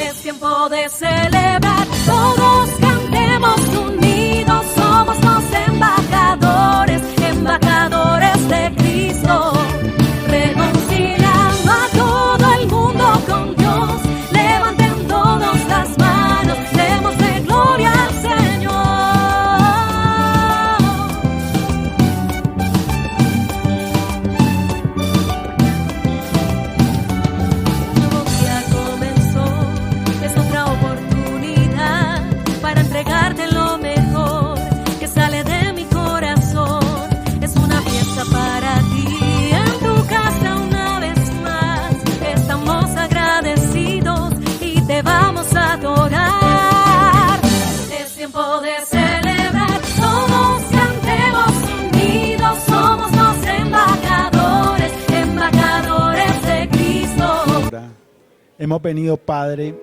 Es tiempo de celebrar, todos cantemos unidos, somos los embajadores, embajadores de Cristo, reconciliando a todo el mundo con Dios. Levanten todos las manos, démosle gloria al Señor. Un nuevo día comenzó, es otra oportunidad para entregarte lo mejor que sale de mi corazón. Es una fiesta para ti en tu casa una vez más. Estamos agradecidos y te vamos a adorar. Es tiempo de celebrar, todos cantemos unidos, somos los embajadores, embajadores de Cristo. Hemos venido, Padre,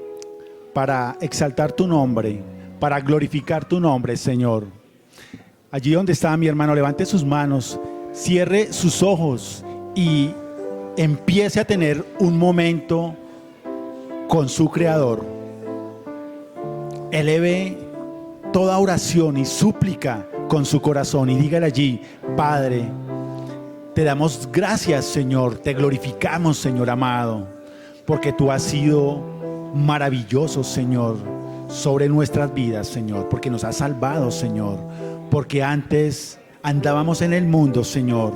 para exaltar tu nombre, para glorificar tu nombre, Señor. Allí donde está mi hermano, levante sus manos, cierre sus ojos y empiece a tener un momento con su Creador. Eleve toda oración y súplica con su corazón y dígale allí: Padre, te damos gracias, Señor, te glorificamos, Señor amado, porque tú has sido maravilloso, Señor, sobre nuestras vidas, Señor, porque nos has salvado, Señor, porque antes andábamos en el mundo, Señor,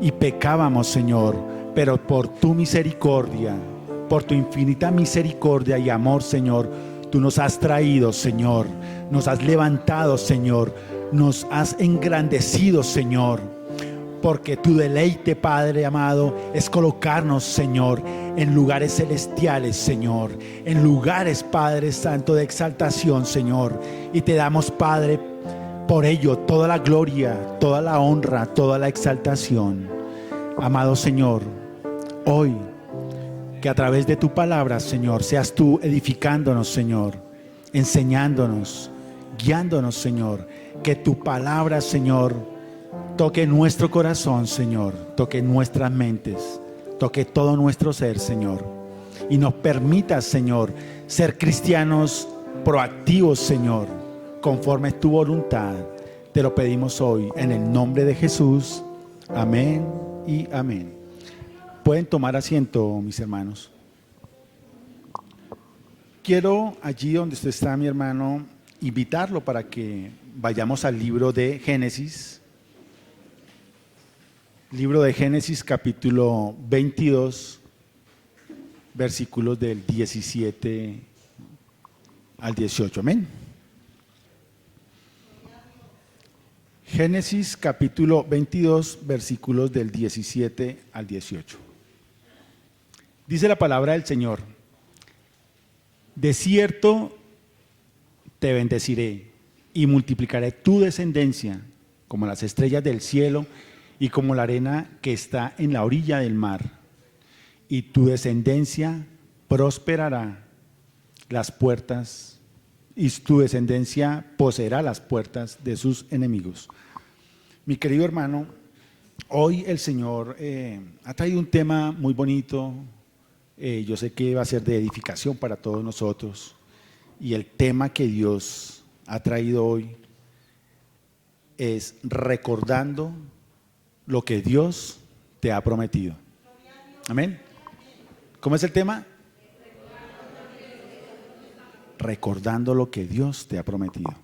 y pecábamos, Señor, pero por tu misericordia, por tu infinita misericordia y amor, Señor, tú nos has traído, Señor, nos has levantado, Señor, nos has engrandecido, Señor, porque tu deleite, Padre amado, es colocarnos, Señor, en lugares celestiales, Señor, en lugares, Padre Santo, de exaltación, Señor, y te damos, Padre, por ello toda la gloria, toda la honra, toda la exaltación. Amado Señor, hoy que a través de tu palabra, Señor, seas tú edificándonos, Señor, enseñándonos, guiándonos, Señor, que tu palabra, Señor, toque nuestro corazón, Señor, toque nuestras mentes, toque todo nuestro ser, Señor, y nos permita, Señor, ser cristianos proactivos, Señor, conforme tu voluntad. Te lo pedimos hoy en el nombre de Jesús. Amén y amén. Pueden tomar asiento, mis hermanos. Quiero, allí donde usted está, mi hermano, invitarlo para que vayamos al libro de Génesis. Libro de Génesis, capítulo 22, versículos del 17 al 18. Amén. Génesis, capítulo 22, versículos del 17 al 18. Dice la palabra del Señor: de cierto te bendeciré y multiplicaré tu descendencia como las estrellas del cielo y como la arena que está en la orilla del mar, y tu descendencia prosperará las puertas, y tu descendencia poseerá las puertas de sus enemigos. Mi querido hermano, hoy el Señor ha traído un tema muy bonito. Yo sé que va a ser de edificación para todos nosotros, y el tema que Dios ha traído hoy es recordando lo que Dios te ha prometido. Amén. ¿Cómo es el tema? Recordando lo que Dios te ha prometido.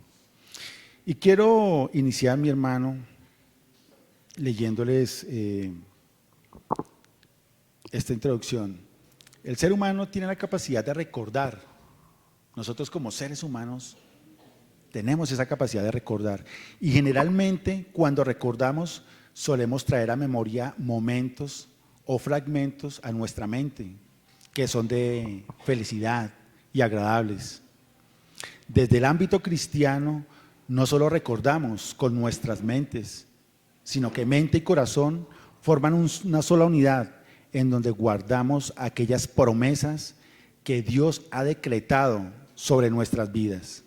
Y quiero iniciar, mi hermano, leyéndoles esta introducción. El ser humano tiene la capacidad de recordar. Nosotros como seres humanos tenemos esa capacidad de recordar. Y generalmente cuando recordamos solemos traer a memoria momentos o fragmentos a nuestra mente que son de felicidad y agradables. Desde el ámbito cristiano no solo recordamos con nuestras mentes, sino que mente y corazón forman una sola unidad en donde guardamos aquellas promesas que Dios ha decretado sobre nuestras vidas.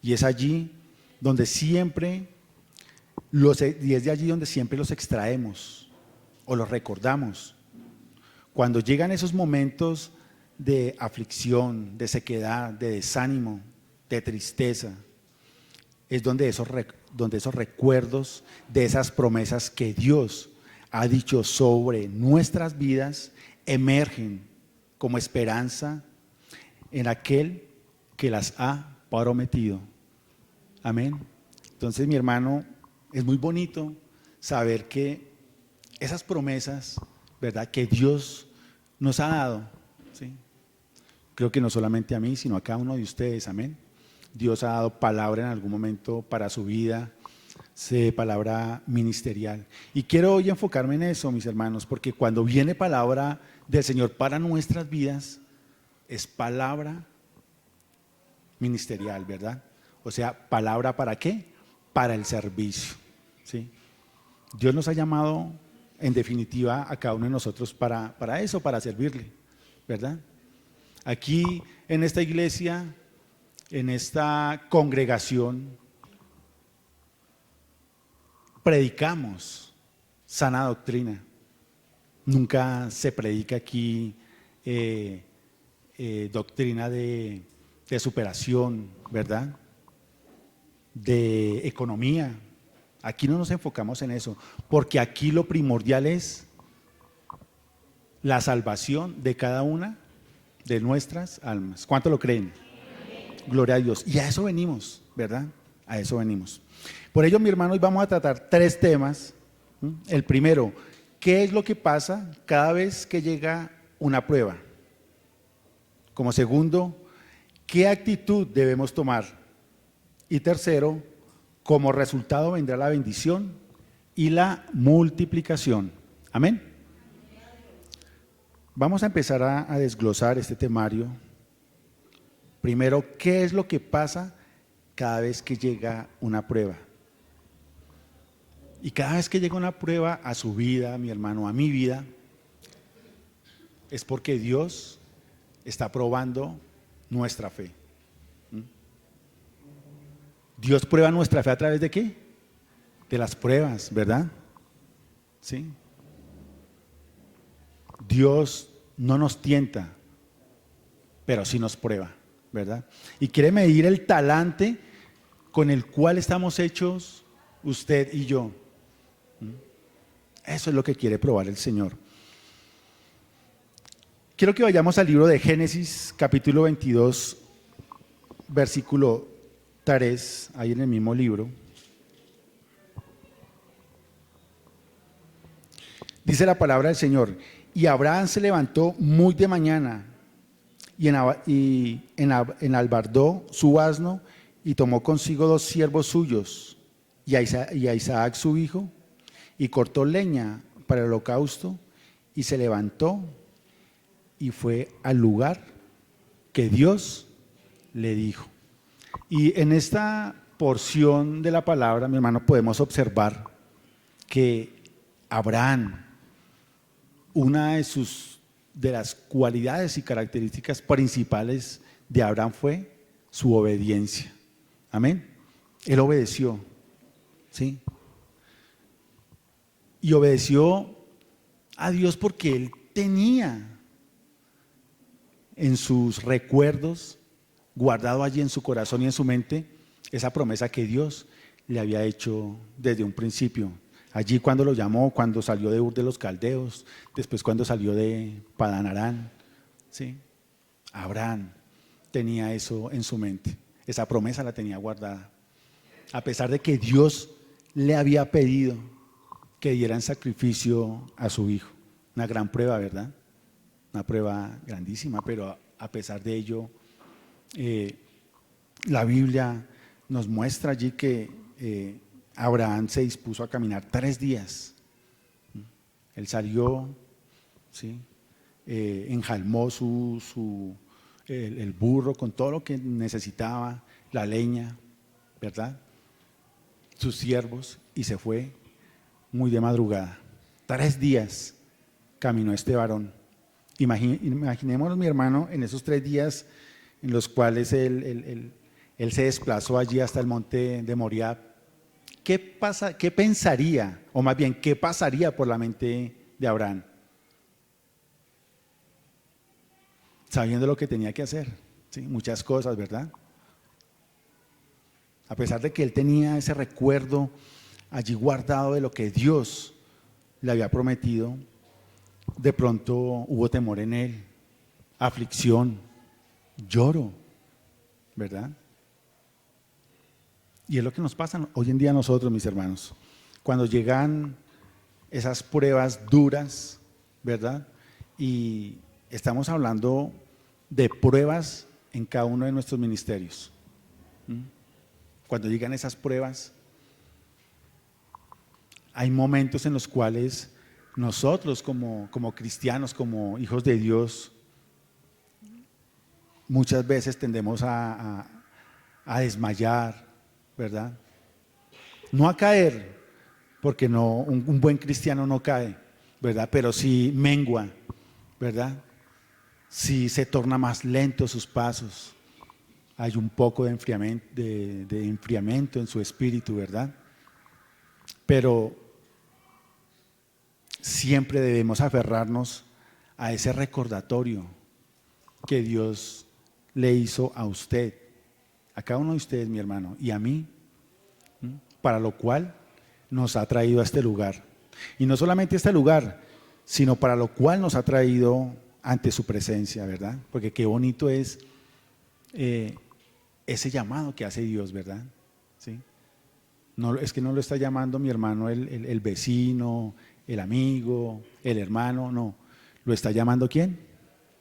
Y es allí donde siempre y es de allí donde siempre los extraemos o los recordamos. Cuando llegan esos momentos de aflicción, de sequedad, de desánimo, de tristeza, es donde esos recuerdos de esas promesas que Dios ha dicho sobre nuestras vidas emergen como esperanza en aquel que las ha prometido. Amén. Entonces, mi hermano, es muy bonito saber que esas promesas, ¿verdad?, que Dios nos ha dado, ¿sí? Creo que no solamente a mí, sino a cada uno de ustedes, amén. Dios ha dado palabra en algún momento para su vida, palabra ministerial. Y quiero hoy enfocarme en eso, mis hermanos, porque cuando viene palabra del Señor para nuestras vidas, es palabra ministerial, ¿verdad? O sea, palabra ¿para qué? Para el servicio, ¿sí? Dios nos ha llamado, en definitiva, a cada uno de nosotros para eso, para servirle, ¿verdad? Aquí, en esta iglesia, en esta congregación, predicamos sana doctrina. Nunca se predica aquí doctrina de superación, ¿verdad?, de economía. Aquí no nos enfocamos en eso, porque aquí lo primordial es la salvación de cada una de nuestras almas. ¿Cuánto lo creen? Gloria a Dios. Y a eso venimos, ¿verdad? A eso venimos. Por ello, mi hermano, hoy vamos a tratar 3 temas. El primero, ¿qué es lo que pasa cada vez que llega una prueba? Como segundo, ¿qué actitud debemos tomar? Y tercero, como resultado vendrá la bendición y la multiplicación. Amén. Vamos a empezar a desglosar este temario. Primero, ¿qué es lo que pasa cada vez que llega una prueba? Y cada vez que llega una prueba a su vida, mi hermano, a mi vida, es porque Dios está probando nuestra fe. Dios prueba nuestra fe ¿a través de qué? De las pruebas, ¿verdad? ¿Sí? Dios no nos tienta, pero sí nos prueba, ¿verdad? Y quiere medir el talante con el cual estamos hechos usted y yo. Eso es lo que quiere probar el Señor. Quiero que vayamos al libro de Génesis, capítulo 22, versículo 3, ahí en el mismo libro. Dice la palabra del Señor: y Abraham se levantó muy de mañana y enalbardó su asno y tomó consigo 2 siervos suyos y a Isaac su hijo, y cortó leña para el holocausto, y se levantó y fue al lugar que Dios le dijo. Y en esta porción de la palabra, mi hermano, podemos observar que Abraham, una de las cualidades y características principales de Abraham fue su obediencia. Amén. Él obedeció, ¿sí? Y obedeció a Dios porque él tenía en sus recuerdos, guardado allí en su corazón y en su mente, esa promesa que Dios le había hecho desde un principio. Allí cuando lo llamó, cuando salió de Ur de los Caldeos, después cuando salió de Padán Aram, ¿sí? Abraham tenía eso en su mente, esa promesa la tenía guardada. A pesar de que Dios le había pedido que diera en sacrificio a su hijo. Una gran prueba, ¿verdad? Una prueba grandísima, pero a pesar de ello, la Biblia nos muestra allí que Abraham se dispuso a caminar 3 días. Él salió, ¿sí? Enjalmó el burro con todo lo que necesitaba, la leña, ¿verdad?, sus siervos, y se fue muy de madrugada. 3 días caminó este varón. Imaginémonos, mi hermano, en esos 3 días en los cuales él se desplazó allí hasta el monte de Moriah. ¿Qué pensaría, o más bien, qué pasaría por la mente de Abraham? sabiendo lo que tenía que hacer, ¿sí? Muchas cosas, ¿verdad? A pesar de que él tenía ese recuerdo allí guardado de lo que Dios le había prometido, de pronto hubo temor en él, aflicción, lloro, ¿verdad? Y es lo que nos pasa hoy en día a nosotros, mis hermanos. Cuando llegan esas pruebas duras, ¿verdad? Y estamos hablando de pruebas en cada uno de nuestros ministerios. Cuando llegan esas pruebas, hay momentos en los cuales nosotros como cristianos, como hijos de Dios, muchas veces tendemos a desmayar, ¿verdad? No a caer, porque no, un buen cristiano no cae, ¿verdad? Pero sí mengua, ¿verdad? Sí se torna más lento sus pasos. Hay un poco de enfriamiento en su espíritu, ¿verdad? Pero siempre debemos aferrarnos a ese recordatorio que Dios le hizo a usted, a cada uno de ustedes, mi hermano, y a mí, para lo cual nos ha traído a este lugar. Y no solamente a este lugar, sino para lo cual nos ha traído ante su presencia, ¿verdad? Porque qué bonito es ese llamado que hace Dios, ¿verdad? ¿Sí? No, es que no lo está llamando mi hermano el vecino, el amigo, el hermano, no. ¿Lo está llamando quién?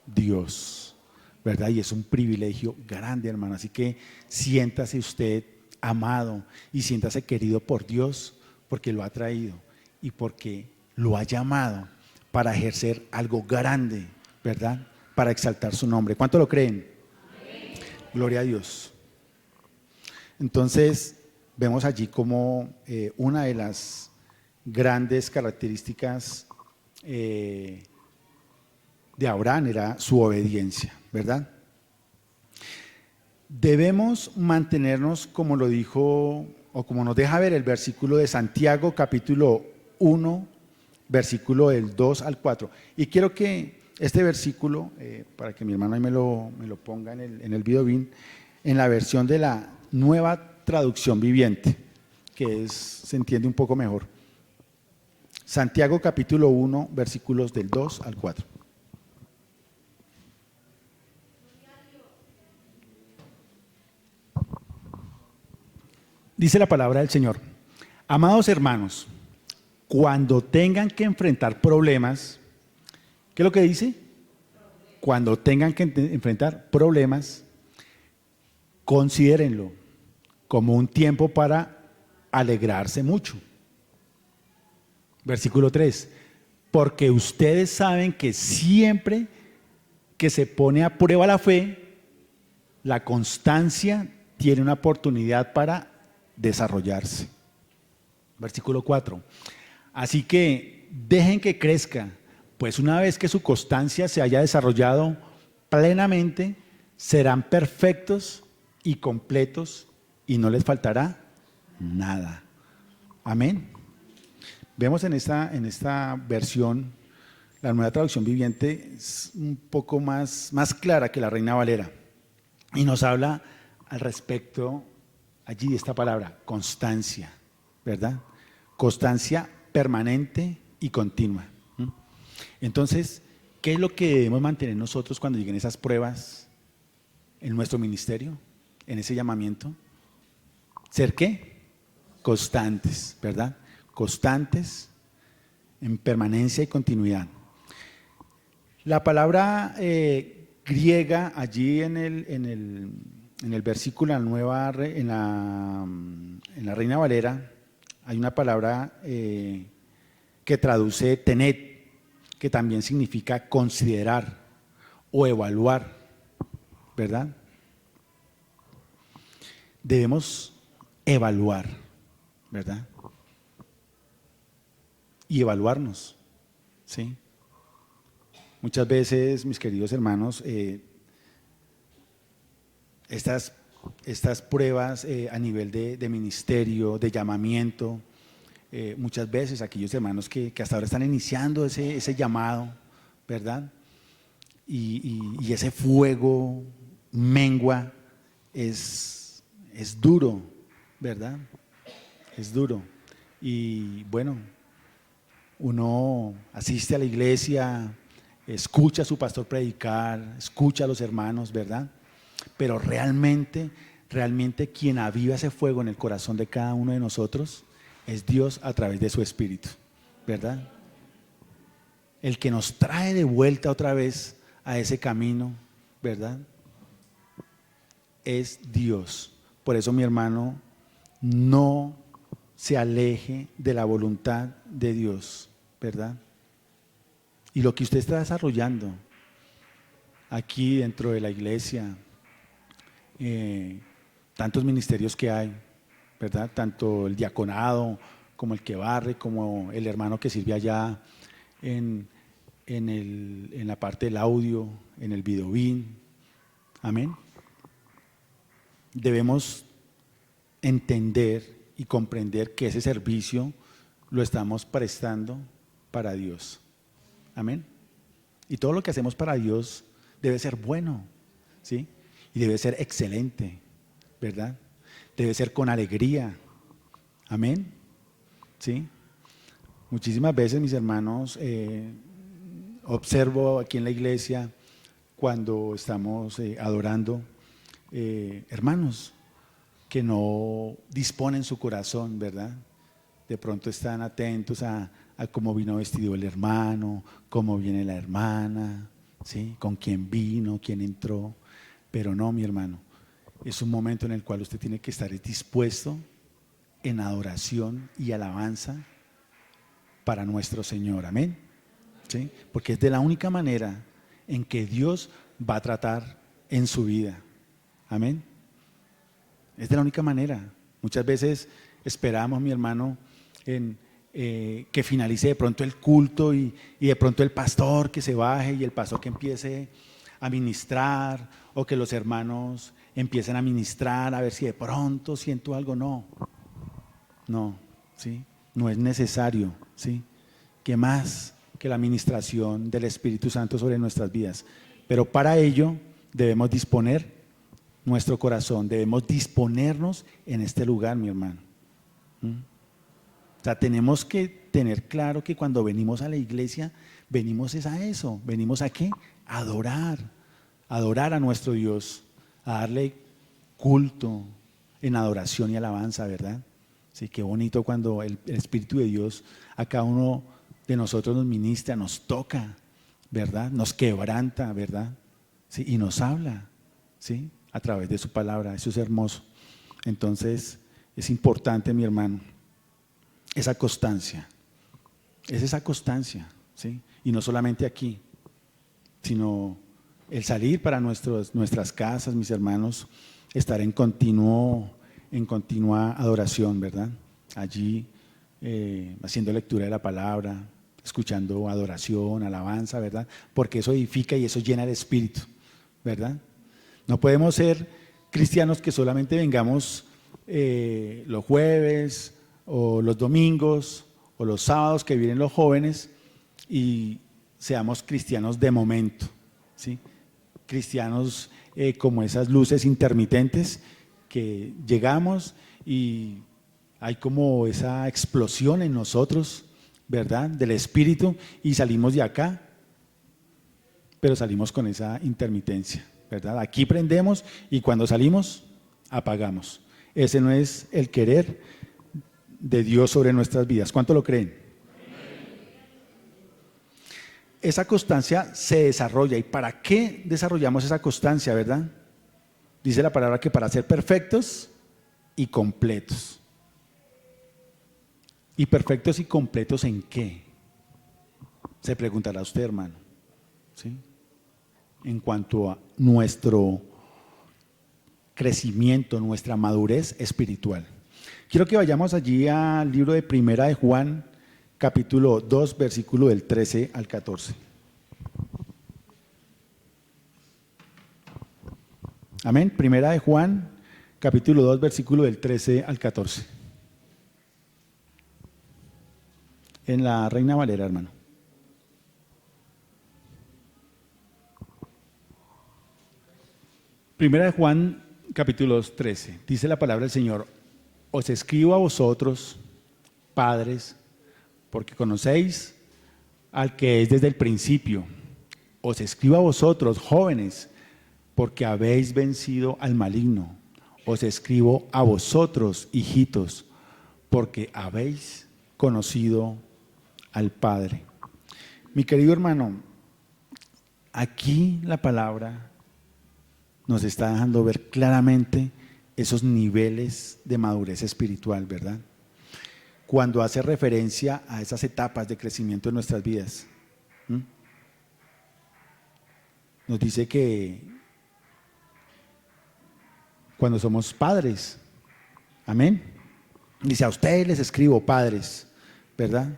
Dios, ¿verdad? Y es un privilegio grande, hermano. Así que siéntase usted amado y siéntase querido por Dios, porque lo ha traído y porque lo ha llamado para ejercer algo grande, ¿verdad? Para exaltar su nombre. ¿Cuánto lo creen? Amén. Gloria a Dios. Entonces, vemos allí como una de las grandes características de Abraham era su obediencia, ¿verdad? Debemos mantenernos, como lo dijo, o como nos deja ver el versículo de Santiago, capítulo 1, versículo del 2 al 4. Y quiero que este versículo, para que mi hermano ahí me lo ponga en el videobin, en la versión de la Nueva Traducción Viviente, que se entiende un poco mejor. Santiago capítulo 1, versículos del 2 al 4. Dice la palabra del Señor: amados hermanos, cuando tengan que enfrentar problemas, ¿qué es lo que dice? Cuando tengan que enfrentar problemas, considérenlo como un tiempo para alegrarse mucho. Versículo 3, porque ustedes saben que siempre que se pone a prueba la fe, la constancia tiene una oportunidad para desarrollarse. Versículo 4, así que dejen que crezca, pues una vez que su constancia se haya desarrollado plenamente, serán perfectos y completos y no les faltará nada. Amén. Vemos en esta versión, la Nueva Traducción Viviente es un poco más clara que la Reina Valera y nos habla al respecto allí de esta palabra, constancia, ¿verdad? Constancia permanente y continua. Entonces, ¿qué es lo que debemos mantener nosotros cuando lleguen esas pruebas en nuestro ministerio, en ese llamamiento? ¿Ser qué? Constantes, ¿verdad? Constantes en permanencia y continuidad. La palabra griega allí en el versículo en la Reina Valera hay una palabra que traduce tenet, que también significa considerar o evaluar, ¿verdad? Debemos evaluar, ¿verdad? Y evaluarnos, ¿sí? Muchas veces, mis queridos hermanos, estas pruebas a nivel de ministerio, de llamamiento, muchas veces aquellos hermanos que hasta ahora están iniciando ese llamado, ¿verdad? y ese fuego mengua, es duro, ¿verdad? Es duro. Y bueno, uno asiste a la iglesia, escucha a su pastor predicar, escucha a los hermanos, ¿verdad? Pero realmente quien aviva ese fuego en el corazón de cada uno de nosotros es Dios a través de su Espíritu, ¿verdad? El que nos trae de vuelta otra vez a ese camino, ¿verdad? Es Dios. Por eso, mi hermano, no se aleje de la voluntad de Dios, ¿verdad? Y lo que usted está desarrollando aquí dentro de la iglesia, tantos ministerios que hay, ¿verdad? Tanto el diaconado como el que barre, como el hermano que sirve allá en la parte del audio, en el videobeam. Amén. Debemos entender y comprender que ese servicio lo estamos prestando para Dios. Amén. Y todo lo que hacemos para Dios debe ser bueno, ¿sí? Y debe ser excelente, ¿verdad? Debe ser con alegría. Amén. ¿Sí? Muchísimas veces, mis hermanos, observo aquí en la iglesia cuando estamos adorando, hermanos que no disponen su corazón, ¿verdad? De pronto están atentos a cómo vino vestido el hermano, cómo viene la hermana, ¿sí? Con quién vino, quién entró. Pero no, mi hermano, es un momento en el cual usted tiene que estar dispuesto en adoración y alabanza para nuestro Señor, amén. ¿Sí? Porque es de la única manera en que Dios va a tratar en su vida, amén. Es de la única manera. Muchas veces esperamos, mi hermano, que finalice de pronto el culto y de pronto el pastor que se baje y el pastor que empiece a ministrar, o que los hermanos empiecen a ministrar a ver si de pronto siento algo. No, ¿sí? No es necesario, ¿sí? Que más que la administración del Espíritu Santo sobre nuestras vidas. Pero para ello debemos disponer nuestro corazón, debemos disponernos en este lugar, mi hermano. O sea, tenemos que tener claro que cuando venimos a la iglesia, venimos es a eso. ¿Venimos a qué? A adorar a nuestro Dios, a darle culto en adoración y alabanza, ¿verdad? Sí, qué bonito cuando el Espíritu de Dios a cada uno de nosotros nos ministra, nos toca, ¿verdad? Nos quebranta, ¿verdad? Sí, y nos habla, ¿sí? A través de su palabra. Eso es hermoso. Entonces, es importante, mi hermano, esa constancia. Es esa constancia, ¿sí? Y no solamente aquí, sino el salir para nuestras casas, mis hermanos, estar en continua adoración, ¿verdad? Allí haciendo lectura de la palabra, escuchando adoración, alabanza, ¿verdad? Porque eso edifica y eso llena el espíritu, ¿verdad? No podemos ser cristianos que solamente vengamos los jueves o los domingos o los sábados que vienen los jóvenes y seamos cristianos de momento, ¿sí? Cristianos como esas luces intermitentes que llegamos y hay como esa explosión en nosotros, ¿verdad? Del espíritu, y salimos de acá, pero salimos con esa intermitencia, ¿verdad? Aquí prendemos y cuando salimos apagamos. Ese no es el querer de Dios sobre nuestras vidas. ¿Cuánto lo creen? Esa constancia se desarrolla. ¿Y para qué desarrollamos esa constancia, verdad? Dice la palabra que para ser perfectos y completos. ¿Y perfectos y completos en qué? Se preguntará usted, hermano. ¿Sí? En cuanto a nuestro crecimiento, nuestra madurez espiritual. Quiero que vayamos allí al libro de Primera de Juan, capítulo 2, versículo del 13 al 14. Amén. Primera de Juan, capítulo 2, versículo del 13 al 14. En la Reina Valera, hermano. Primera de Juan, capítulo 13, dice la palabra del Señor: os escribo a vosotros, padres, porque conocéis al que es desde el principio. Os escribo a vosotros, jóvenes, porque habéis vencido al maligno. Os escribo a vosotros, hijitos, porque habéis conocido al Padre. Mi querido hermano, aquí la palabra nos está dejando ver claramente esos niveles de madurez espiritual, ¿verdad? Cuando hace referencia a esas etapas de crecimiento en nuestras vidas. Nos dice que cuando somos padres, amén. Dice: a ustedes les escribo, padres, ¿verdad?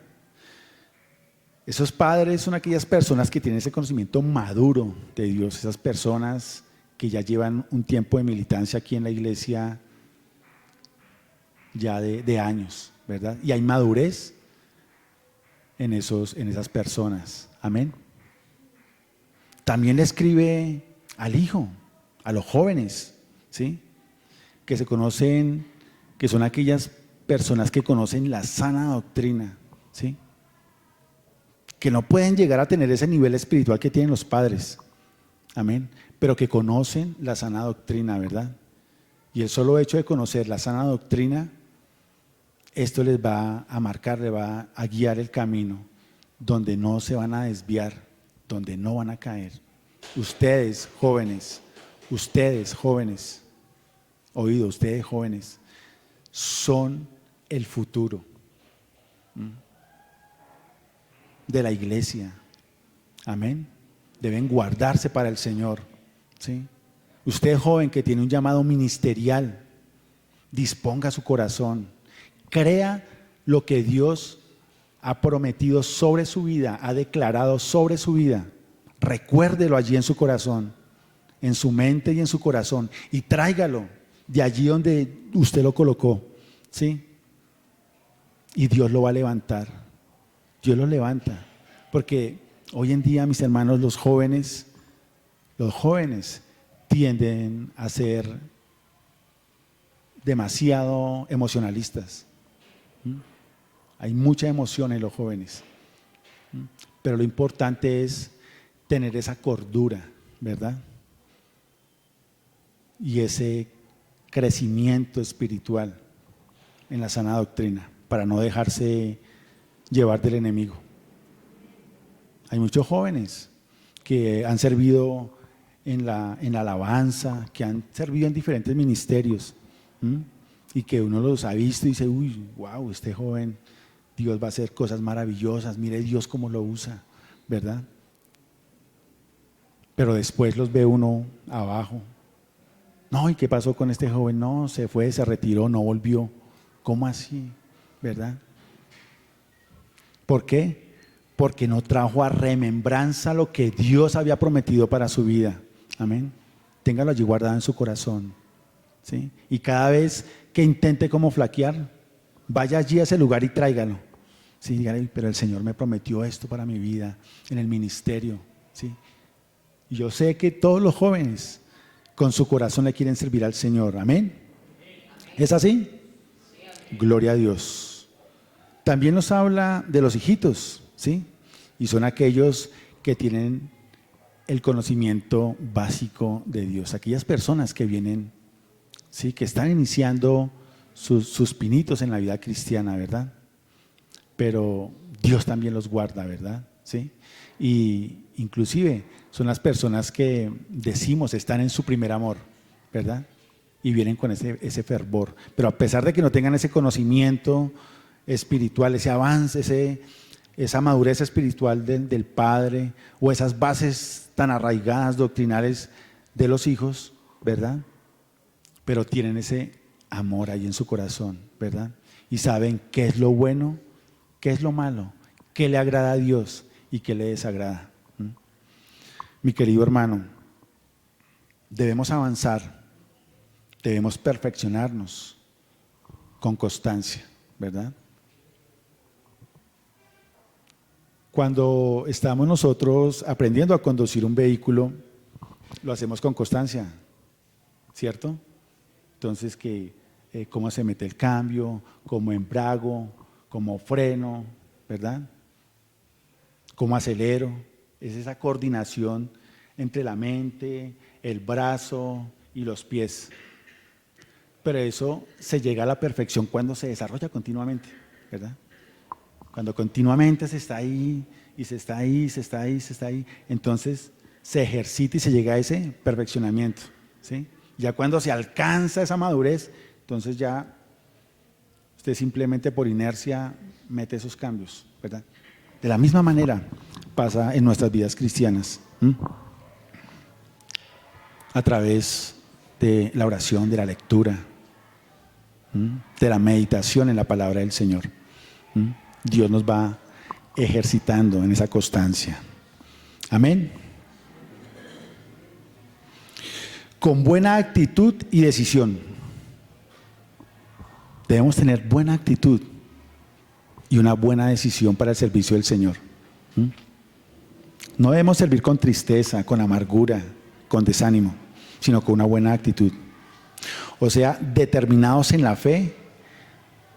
Esos padres son aquellas personas que tienen ese conocimiento maduro de Dios, esas personas que ya llevan un tiempo de militancia aquí en la iglesia, ya de años, ¿verdad? Y hay madurez en esas personas, amén. También le escribe al hijo, a los jóvenes, ¿sí? Que se conocen, que son aquellas personas que conocen la sana doctrina, ¿sí? Que no pueden llegar a tener ese nivel espiritual que tienen los padres, amén, pero que conocen la sana doctrina, ¿verdad? Y el solo hecho de conocer la sana doctrina, esto les va a marcar, les va a guiar el camino, donde no se van a desviar, donde no van a caer. Ustedes jóvenes, oído, ustedes jóvenes, son el futuro de la iglesia, amén. Deben guardarse para el Señor, ¿sí? Usted joven que tiene un llamado ministerial, disponga su corazón, crea lo que Dios ha prometido sobre su vida, ha declarado sobre su vida. Recuérdelo allí en su corazón, en su mente y en su corazón, y tráigalo de allí donde usted lo colocó, ¿sí? Y Dios lo va a levantar. Dios lo levanta, porque hoy en día, mis hermanos, los jóvenes tienden a ser demasiado emocionalistas. Hay mucha emoción en los jóvenes, pero lo importante es tener esa cordura, ¿verdad? Y ese crecimiento espiritual en la sana doctrina, para no dejarse llevar del enemigo. Hay muchos jóvenes que han servido en la alabanza, que han servido en diferentes ministerios, y que uno los ha visto y dice: uy, wow, este joven, Dios va a hacer cosas maravillosas, mire Dios cómo lo usa, ¿verdad? Pero después los ve uno abajo. No, ¿y qué pasó con este joven? No, se fue, se retiró, no volvió. ¿Cómo así? ¿Verdad? ¿Por qué? Porque no trajo a remembranza lo que Dios había prometido para su vida. Amén. Téngalo allí guardado en su corazón, ¿sí? Y cada vez que intente como flaquear, vaya allí a ese lugar y tráigalo. Sí, dígale: pero el Señor me prometió esto para mi vida, en el ministerio, ¿sí? Y yo sé que todos los jóvenes con su corazón le quieren servir al Señor. Amén. ¿Es así? Gloria a Dios. También nos habla de los hijitos, ¿sí? Y son aquellos que tienen el conocimiento básico de Dios. Aquellas personas que vienen, ¿sí? Que están iniciando sus pinitos en la vida cristiana, ¿verdad? Pero Dios también los guarda, ¿verdad? ¿Sí? Y inclusive son las personas que decimos están en su primer amor, ¿verdad? Y vienen con ese fervor. Pero a pesar de que no tengan ese conocimiento espiritual, ese avance, esa madurez espiritual del padre, o esas bases tan arraigadas doctrinales de los hijos, ¿verdad? Pero tienen ese amor ahí en su corazón, ¿verdad? Y saben qué es lo bueno, qué es lo malo, qué le agrada a Dios y qué le desagrada. Mi querido hermano, debemos avanzar, debemos perfeccionarnos con constancia, ¿verdad? Cuando estamos nosotros aprendiendo a conducir un vehículo, lo hacemos con constancia, ¿cierto? Entonces, cómo se mete el cambio, cómo embrago, cómo freno, ¿verdad? Cómo acelero. Es esa coordinación entre la mente, el brazo y los pies. Pero eso se llega a la perfección cuando se desarrolla continuamente, ¿verdad? Cuando continuamente se está ahí, y se está ahí, se está ahí, se está ahí, entonces se ejercita y se llega a ese perfeccionamiento, ¿sí? Ya cuando se alcanza esa madurez, entonces ya usted simplemente por inercia mete esos cambios, ¿verdad? De la misma manera pasa en nuestras vidas cristianas, a través de la oración, de la lectura, de la meditación en la palabra del Señor. Dios nos va ejercitando en esa constancia. Amén. Con buena actitud y decisión. Debemos tener buena actitud y una buena decisión para el servicio del Señor. No debemos servir con tristeza, con amargura, con desánimo, sino con una buena actitud. O sea, determinados en la fe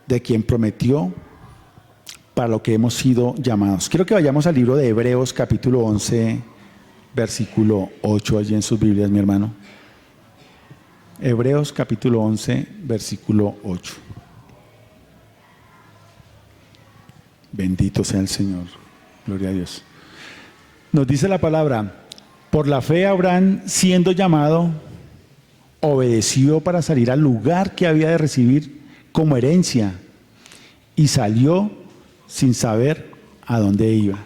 de quien prometió para lo que hemos sido llamados. Quiero que vayamos al libro de Hebreos capítulo 11, versículo 8, allí en sus Biblias, mi hermano. Hebreos capítulo 11, versículo 8. Bendito sea el Señor. Gloria a Dios. Nos dice la palabra: por la fe Abraham, siendo llamado, obedeció para salir al lugar que había de recibir como herencia y salió sin saber a dónde iba.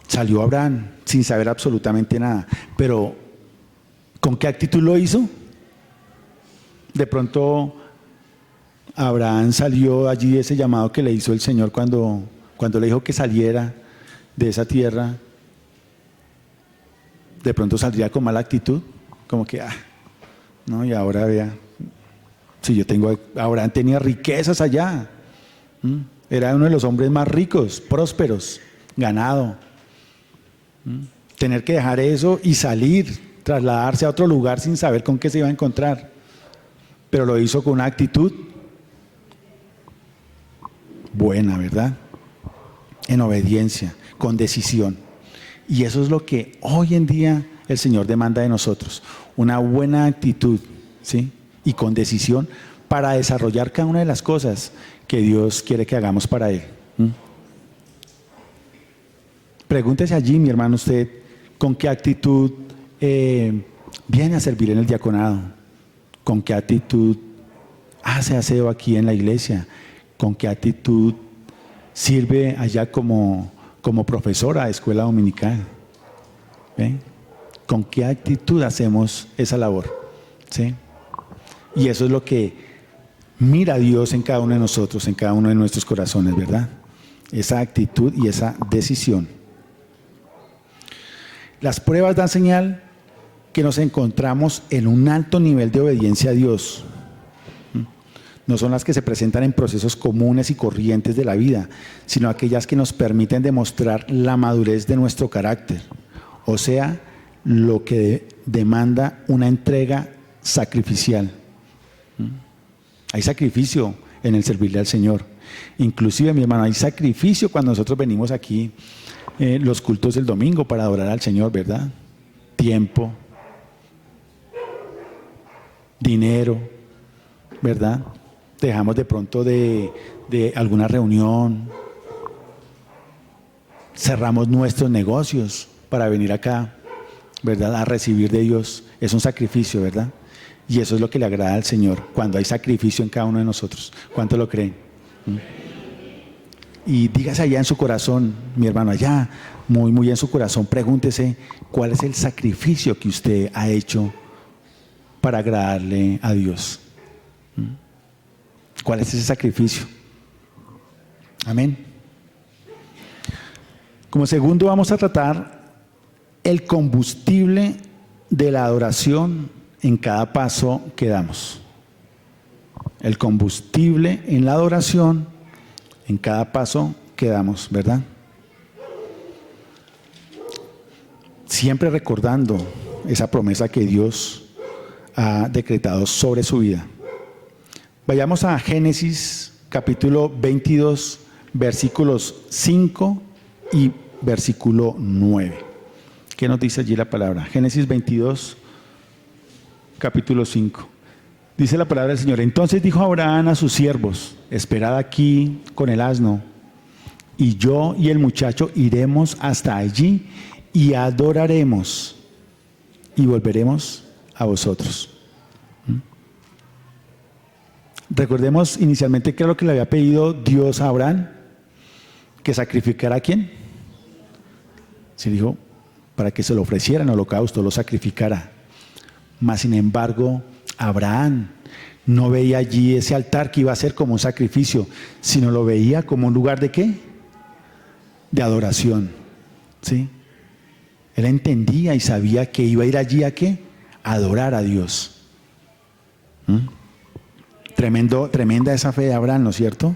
Salió Abraham sin saber absolutamente nada, pero ¿con qué actitud lo hizo? De pronto Abraham salió allí de ese llamado que le hizo el Señor cuando le dijo que saliera de esa tierra. De pronto saldría con mala actitud, como que, no, y ahora vea, si Abraham tenía riquezas allá, era uno de los hombres más ricos, prósperos, ganado. Tener que dejar eso y salir, trasladarse a otro lugar sin saber con qué se iba a encontrar, pero lo hizo con una actitud buena, ¿verdad? En obediencia, con decisión. Y eso es lo que hoy en día el Señor demanda de nosotros, una buena actitud, ¿sí? Y con decisión para desarrollar cada una de las cosas que Dios quiere que hagamos para Él. Pregúntese allí, mi hermano, usted, ¿con qué actitud viene a servir en el diaconado? ¿Con qué actitud hace aseo aquí en la iglesia? ¿Con qué actitud sirve allá como profesora de escuela dominical? ¿Ven? ¿Con qué actitud hacemos esa labor? ¿Sí? Y eso es lo que mira Dios en cada uno de nosotros, en cada uno de nuestros corazones, ¿verdad? Esa actitud y esa decisión. Las pruebas dan señal que nos encontramos en un alto nivel de obediencia a Dios. No son las que se presentan en procesos comunes y corrientes de la vida, sino aquellas que nos permiten demostrar la madurez de nuestro carácter, o sea, lo que demanda una entrega sacrificial. Hay sacrificio en el servirle al Señor. Inclusive, mi hermano, hay sacrificio cuando nosotros venimos aquí, los cultos del domingo, para adorar al Señor, ¿verdad? Tiempo, dinero, ¿verdad? Dejamos de pronto de alguna reunión, cerramos nuestros negocios para venir acá, ¿verdad? A recibir de Dios. Es un sacrificio, ¿verdad? Y eso es lo que le agrada al Señor, cuando hay sacrificio en cada uno de nosotros. ¿Cuánto lo creen? Y dígase allá en su corazón, mi hermano, allá, muy, muy en su corazón, pregúntese cuál es el sacrificio que usted ha hecho para agradarle a Dios. ¿Cuál es ese sacrificio? Amén. Como segundo, vamos a tratar el combustible de la adoración en cada paso que damos. El combustible en la adoración en cada paso que damos, ¿verdad? Siempre recordando esa promesa que Dios ha decretado sobre su vida. Vayamos a Génesis capítulo 22, versículos 5 y versículo 9. ¿Qué nos dice allí la palabra? Génesis 22, capítulo 5. Dice la palabra del Señor: entonces dijo Abraham a sus siervos: esperad aquí con el asno, y yo y el muchacho iremos hasta allí y adoraremos y volveremos a vosotros. Recordemos inicialmente qué era lo que le había pedido Dios a Abraham: que sacrificara. ¿A quién? Se dijo para que se lo ofreciera en holocausto, lo sacrificara. Mas sin embargo, Abraham no veía allí ese altar que iba a ser como un sacrificio, sino lo veía como un lugar de ¿qué? De adoración. ¿Sí? Él entendía y sabía que iba a ir allí a ¿qué? A adorar a Dios. Tremenda esa fe de Abraham, ¿no es cierto?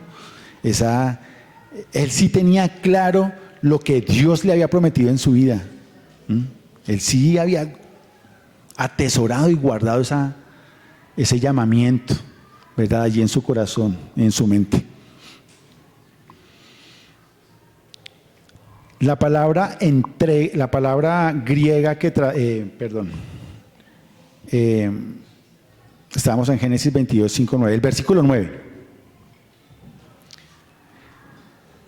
Él sí tenía claro lo que Dios le había prometido en su vida. Él sí había atesorado y guardado ese llamamiento, ¿verdad? Allí en su corazón, en su mente. La palabra griega estábamos en Génesis 22, 5, 9, el versículo 9.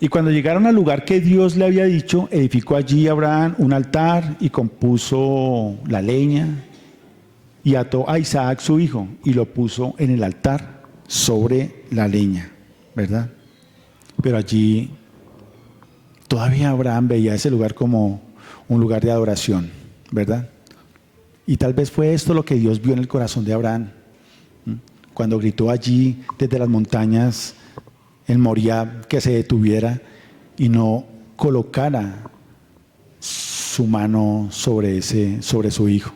Y cuando llegaron al lugar que Dios le había dicho, edificó allí Abraham un altar y compuso la leña y ató a Isaac su hijo y lo puso en el altar sobre la leña, ¿verdad? Pero allí todavía Abraham veía ese lugar como un lugar de adoración, ¿verdad? Y tal vez fue esto lo que Dios vio en el corazón de Abraham. Cuando gritó allí desde las montañas en Moriah que se detuviera y no colocara su mano sobre su hijo.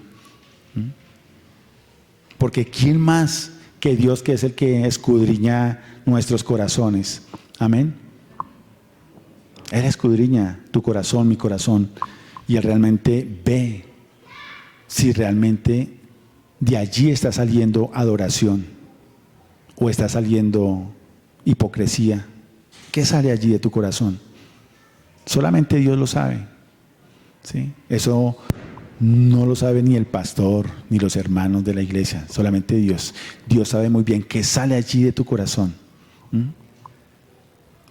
Porque ¿quién más que Dios, que es el que escudriña nuestros corazones? Amén. Él escudriña tu corazón, mi corazón, y Él realmente ve si realmente de allí está saliendo adoración o está saliendo hipocresía. ¿Qué sale allí de tu corazón? Solamente Dios lo sabe. ¿Sí? Eso no lo sabe ni el pastor ni los hermanos de la iglesia, solamente Dios. Dios sabe muy bien qué sale allí de tu corazón.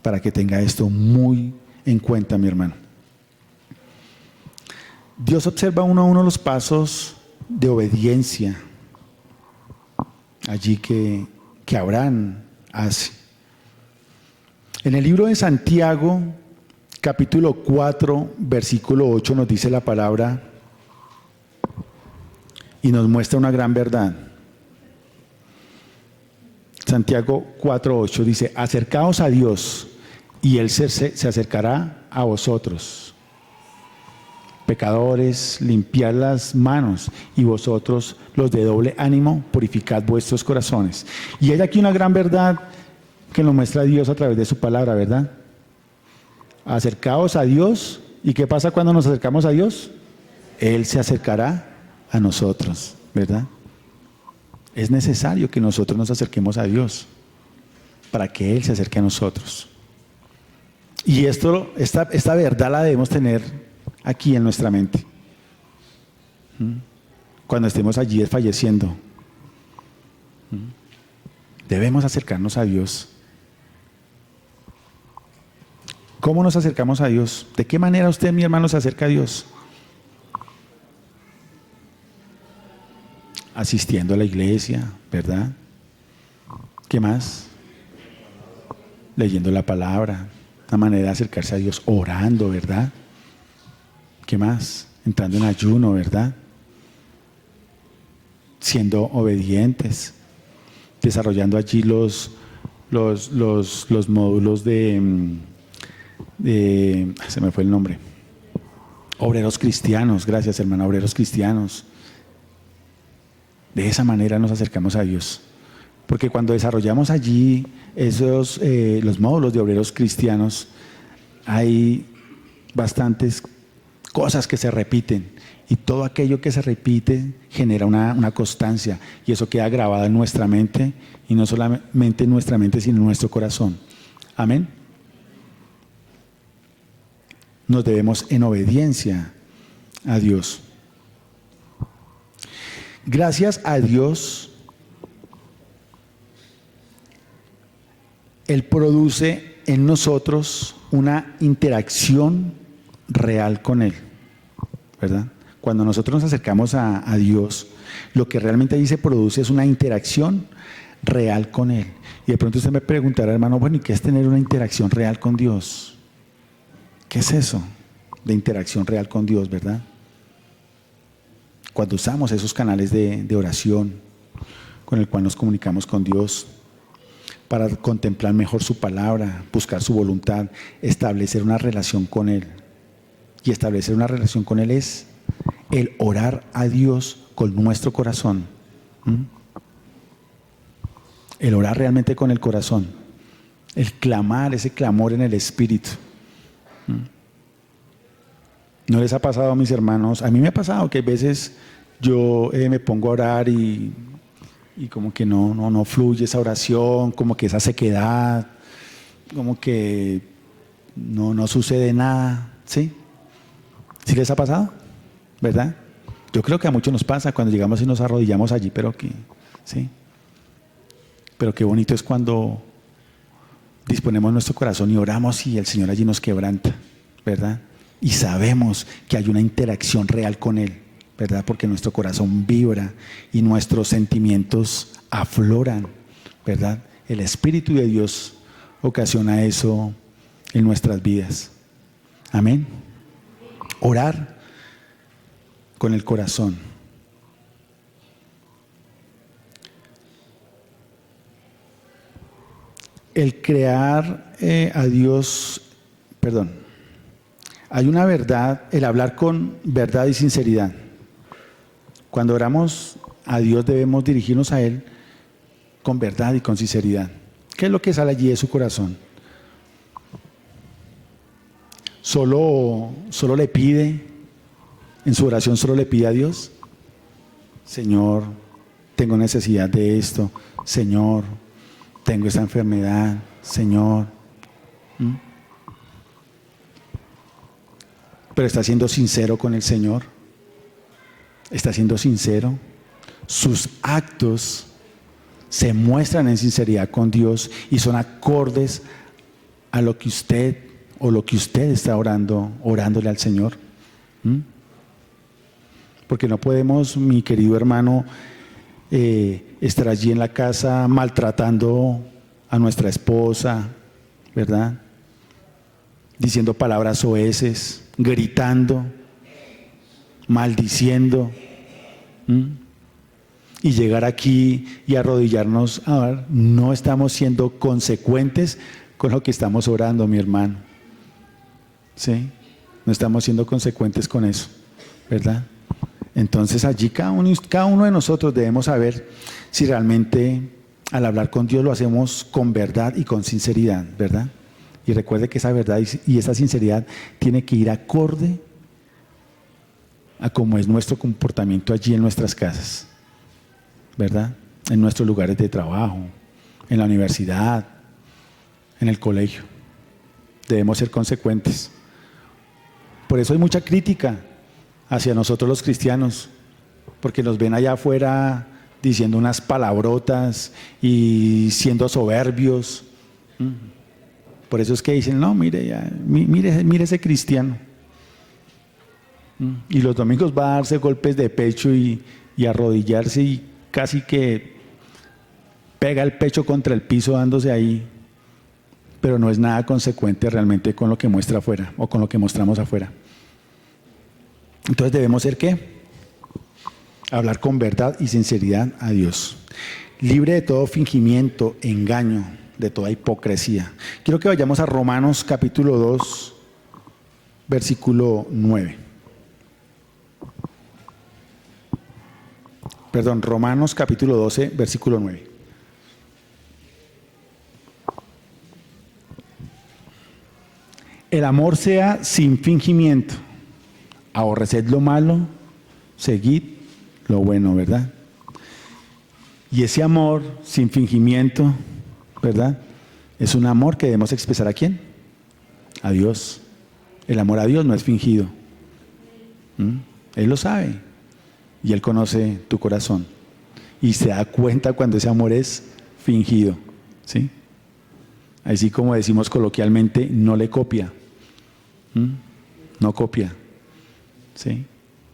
Para que tenga esto muy en cuenta, mi hermano. Dios observa uno a uno los pasos de obediencia allí que Abraham hace. En el libro de Santiago, capítulo 4, versículo 8, nos dice la palabra y nos muestra una gran verdad. Santiago 4, 8 dice: acercaos a Dios y Él se acercará a vosotros. Pecadores, limpiad las manos, y vosotros, los de doble ánimo, purificad vuestros corazones. Y hay aquí una gran verdad que nos muestra Dios a través de su palabra, ¿verdad? Acercaos a Dios. ¿Y qué pasa cuando nos acercamos a Dios? Él se acercará a nosotros, ¿verdad? Es necesario que nosotros nos acerquemos a Dios para que Él se acerque a nosotros. Y esta verdad la debemos tener aquí en nuestra mente. Cuando estemos allí desfalleciendo, debemos acercarnos a Dios. ¿Cómo nos acercamos a Dios? ¿De qué manera usted, mi hermano, se acerca a Dios? Asistiendo a la iglesia, ¿verdad? ¿Qué más? Leyendo la palabra, una manera de acercarse a Dios, orando, ¿verdad? ¿Qué más? Entrando en ayuno, ¿verdad? Siendo obedientes, desarrollando allí los módulos se me fue el nombre. Obreros cristianos, gracias hermano, obreros cristianos. De esa manera nos acercamos a Dios. Porque cuando desarrollamos allí los módulos de obreros cristianos, hay bastantes cosas que se repiten Y todo aquello que se repite genera una constancia y eso queda grabado en nuestra mente y no solamente en nuestra mente, sino en nuestro corazón. Amén. Nos debemos en obediencia a Dios. Gracias a Dios, Él produce en nosotros una interacción real con Él, ¿verdad? Cuando nosotros nos acercamos a Dios, lo que realmente ahí se produce es una interacción real con Él. Y de pronto usted me preguntará, hermano, bueno, ¿y qué es tener una interacción real con Dios? ¿Qué es eso de interacción real con Dios, verdad? Cuando usamos esos canales de oración con el cual nos comunicamos con Dios para contemplar mejor su palabra, buscar su voluntad, establecer una relación con Él. Y establecer una relación con Él es el orar a Dios con nuestro corazón. El orar realmente con el corazón. El clamar, ese clamor en el Espíritu. ¿No les ha pasado, mis hermanos? A mí me ha pasado que a veces yo me pongo a orar y como que no fluye esa oración, como que esa sequedad, como que no sucede nada, ¿sí? ¿Sí les ha pasado? ¿Verdad? Yo creo que a muchos nos pasa cuando llegamos y nos arrodillamos allí, pero que, ¿sí? Pero qué bonito es cuando disponemos nuestro corazón y oramos y el Señor allí nos quebranta, ¿verdad? Y sabemos que hay una interacción real con Él, ¿verdad? Porque nuestro corazón vibra y nuestros sentimientos afloran, ¿verdad? El Espíritu de Dios ocasiona eso en nuestras vidas. Amén. Orar con el corazón. El crear a Dios, hay una verdad, el hablar con verdad y sinceridad. Cuando oramos a Dios debemos dirigirnos a Él con verdad y con sinceridad. ¿Qué es lo que sale allí de su corazón? Solo le pide, en su oración solo le pide a Dios: Señor, tengo necesidad de esto. Señor, tengo esta enfermedad. Señor. Pero está siendo sincero con el Señor. Está siendo sincero. Sus actos se muestran en sinceridad con Dios y son acordes a lo que usted está orándole al Señor. Porque no podemos, mi querido hermano, estar allí en la casa maltratando a nuestra esposa, ¿verdad? Diciendo palabras soeces, gritando, maldiciendo, y llegar aquí y arrodillarnos a orar. No estamos siendo consecuentes con lo que estamos orando, mi hermano. ¿Sí? No estamos siendo consecuentes con eso, ¿verdad? Entonces allí cada uno de nosotros debemos saber si realmente al hablar con Dios lo hacemos con verdad y con sinceridad, ¿verdad? Y recuerde que esa verdad y esa sinceridad tiene que ir acorde a cómo es nuestro comportamiento allí en nuestras casas, ¿verdad? En nuestros lugares de trabajo, en la universidad, en el colegio. Debemos ser consecuentes. Por eso hay mucha crítica hacia nosotros los cristianos, porque nos ven allá afuera diciendo unas palabrotas y siendo soberbios. Por eso es que dicen, no, mire ese cristiano. Y los domingos va a darse golpes de pecho y arrodillarse y casi que pega el pecho contra el piso dándose ahí, pero no es nada consecuente realmente con lo que muestra afuera o con lo que mostramos afuera. Entonces debemos ser ¿qué? Hablar con verdad y sinceridad a Dios, libre de todo fingimiento, engaño, de toda hipocresía. Quiero que vayamos a Romanos capítulo 2, versículo 9. Romanos capítulo 12, versículo 9. El amor sea sin fingimiento, aborreced lo malo, seguid lo bueno, ¿verdad? Y ese amor sin fingimiento, ¿verdad? Es un amor que debemos expresar ¿a quién? A Dios. El amor a Dios no es fingido. Él lo sabe. Y Él conoce tu corazón. Y se da cuenta cuando ese amor es fingido. ¿Sí? Así como decimos coloquialmente, no le copia. No copia. ¿Sí?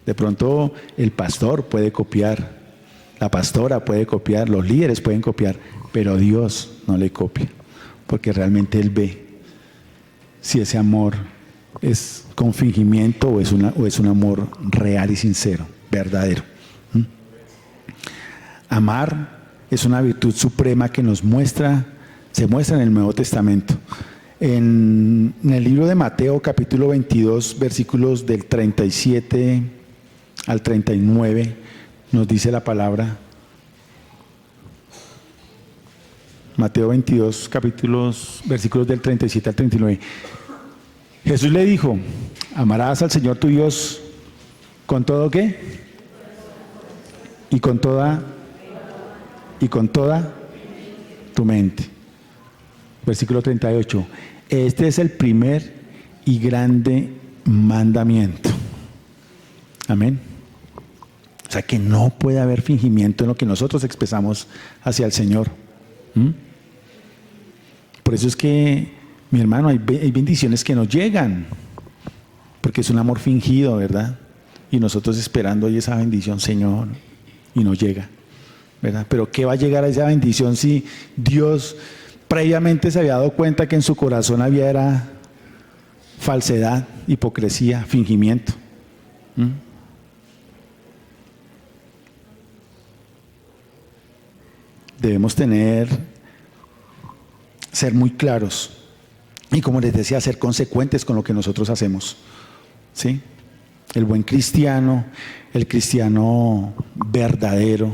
De pronto el pastor puede copiar, la pastora puede copiar, los líderes pueden copiar, pero Dios no le copia, porque realmente Él ve si ese amor es con fingimiento o es un amor real y sincero, verdadero. Amar es una virtud suprema que se muestra en el Nuevo Testamento. En el libro de Mateo, capítulo 22, versículos del 37 al 39, nos dice la palabra. Mateo 22, versículos del 37 al 39. Jesús le dijo: amarás al Señor tu Dios con todo ¿qué? Y con toda tu mente. Versículo 38. Este es el primer y grande mandamiento. Amén. O sea que no puede haber fingimiento en lo que nosotros expresamos hacia el Señor. Por eso es que, mi hermano, hay bendiciones que nos llegan, porque es un amor fingido, ¿verdad? Y nosotros esperando hoy esa bendición, Señor, y no llega, ¿verdad? Pero ¿qué va a llegar a esa bendición si Dios previamente se había dado cuenta que en su corazón había era falsedad, hipocresía, fingimiento? Debemos ser muy claros y, como les decía, ser consecuentes con lo que nosotros hacemos, ¿sí? El buen cristiano, el cristiano verdadero,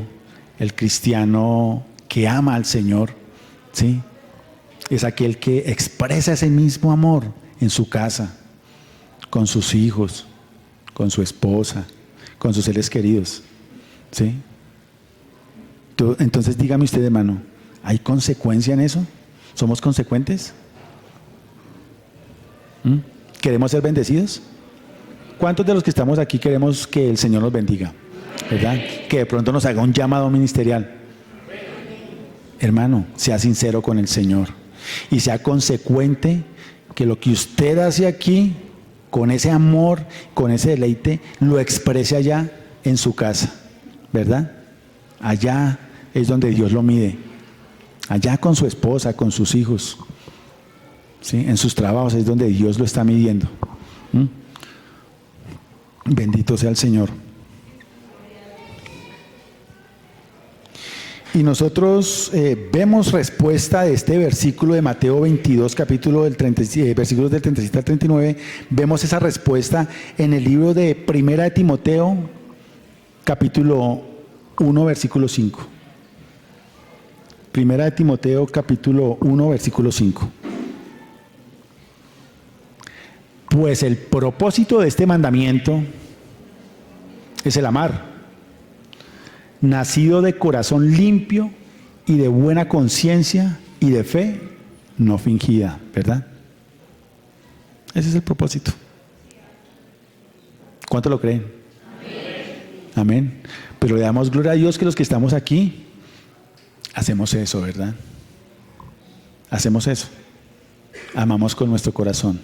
el cristiano que ama al Señor, ¿sí? Es aquel que expresa ese mismo amor en su casa, con sus hijos, con su esposa, con sus seres queridos, ¿sí? Entonces dígame usted, hermano, ¿hay consecuencia en eso? ¿Somos consecuentes? ¿Queremos ser bendecidos? ¿Cuántos de los que estamos aquí queremos que el Señor nos bendiga? ¿Verdad? Que de pronto nos haga un llamado ministerial. Hermano, sea sincero con el Señor y sea consecuente, que lo que usted hace aquí, con ese amor, con ese deleite, lo exprese allá en su casa, ¿verdad? Allá es donde Dios lo mide. Allá con su esposa, con sus hijos, ¿sí? En sus trabajos es donde Dios lo está midiendo. Bendito sea el Señor. Y nosotros vemos respuesta de este versículo de Mateo 22, versículos del 37 al 39, vemos esa respuesta en el libro de Primera de Timoteo, capítulo 1, versículo 5. Primera de Timoteo, capítulo 1, versículo 5. Pues el propósito de este mandamiento es el amar, nacido de corazón limpio y de buena conciencia y de fe no fingida, ¿verdad? Ese es el propósito. ¿Cuánto lo creen? Amén. Amén. Pero le damos gloria a Dios que los que estamos aquí hacemos eso, ¿verdad? Hacemos eso. Amamos con nuestro corazón.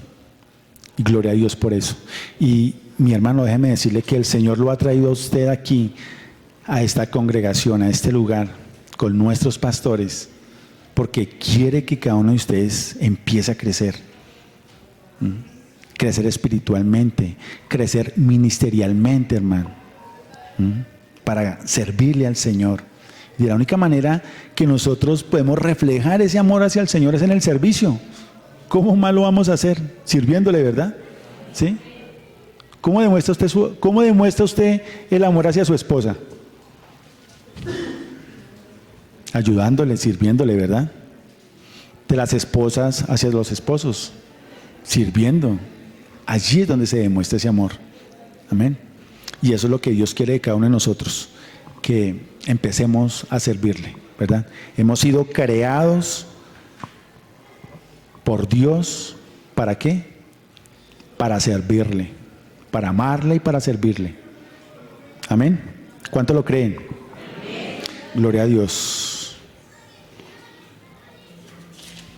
Y gloria a Dios por eso. Y mi hermano, déjeme decirle que el Señor lo ha traído a usted aquí, a esta congregación, a este lugar, con nuestros pastores, porque quiere que cada uno de ustedes empiece a crecer. Crecer espiritualmente, crecer ministerialmente, hermano, para servirle al Señor. Y de la única manera que nosotros podemos reflejar ese amor hacia el Señor es en el servicio. ¿Cómo más lo vamos a hacer? Sirviéndole, ¿verdad? ¿Sí? ¿Cómo demuestra usted el amor hacia su esposa? Ayudándole, sirviéndole, ¿verdad? De las esposas hacia los esposos, sirviendo. Allí es donde se demuestra ese amor. Amén. Y eso es lo que Dios quiere de cada uno de nosotros, que empecemos a servirle, ¿verdad? Hemos sido creados por Dios, ¿para qué? Para servirle, para amarle y para servirle. Amén. ¿Cuánto lo creen? Amén. Gloria a Dios.